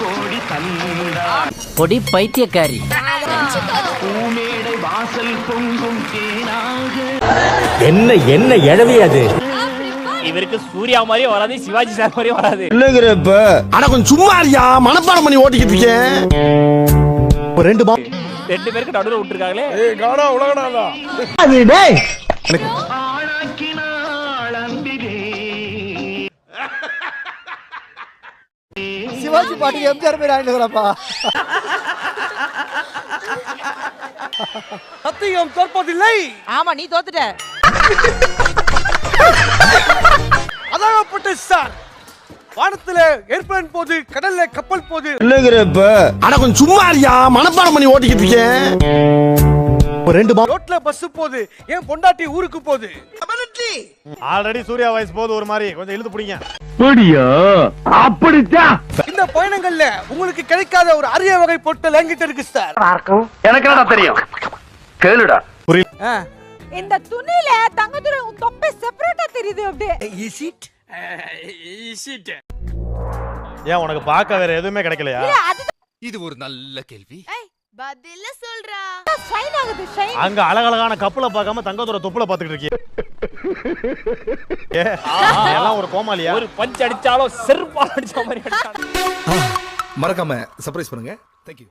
கோடி தந்தார். பொடி பைத்தியக்காரி. பூமேடை வாசல் பொங்கும் தேனாக. என்ன என்ன எழவி அது? இவருக்கு சூர்யா மாதிரியே வராது, சிவாஜி சார் மாதிரியே வராது. இல்லங்கிறப்ப ஆனா கொஞ்சம் சும்மா இருக்கியா, மனப்பாடம் பண்ணி ஓட்டிக்கிட்டு இருக்கேன். ரெண்டு பேருக்கு நடுவில் விட்டுருக்காங்களே. ஆளாக்கினாள் அன்பிலே. சிவாஜி பாட்டுக்கு எம்ஜிஆர் பேர் ஆயிடுறப்பா. சத்தியம் தோற்பதில்லை. ஆமா, நீ தோத்துட்ட. அதாகப்பட்ட சார், வானத்துல ஏர்பிளேன் போது, கடல்ல கப்பல் போது. இல்லங்கிறப்ப ஆனா கொஞ்சம் சும்மா இருக்கியா, மனப்பாடம் பண்ணி ஓட்டிக்கிட்டு இருக்கேன். ரெண்டு ரோட்ல பஸ் போது, ஏன் பொண்டாட்டி ஊருக்கு போது. ஆல்ரெடி சூர்யா வாய்ஸ் போது ஒரு மாதிரி கொஞ்சம் இழுத்து பிடிங்க. இந்த பயணங்கள்ல உங்களுக்கு கிடைக்காத ஒரு அரிய வகை பொருட்கள் என்கிட்ட இருக்கு சார். எனக்கு என்னடா தெரியும், கேளுடா. இந்த துணியில தங்கத்துல தொப்பை செப்பரேட்டா தெரியுது அப்படியே. ஏன் உனக்கு பார்க்க வேற எதுவுமே கிடைக்கலையா? இது ஒரு நல்ல கேள்வி. பதில சொல்றா. ஷைன் ஆகுது, ஷைன். அங்க அழகழகான கப்பல பார்க்காம தங்கத்தோட தொப்புல பாத்துக்கிட்டு இருக்கீங்க. எல்லாம் ஒரு கோமாளியா? ஒரு பஞ்ச் அடிச்சாலும் செருப்பால் அடிச்ச மாதிரி அடிச்சாலும். மறக்காம சர்ப்ரைஸ் பண்ணுங்க. Thank you.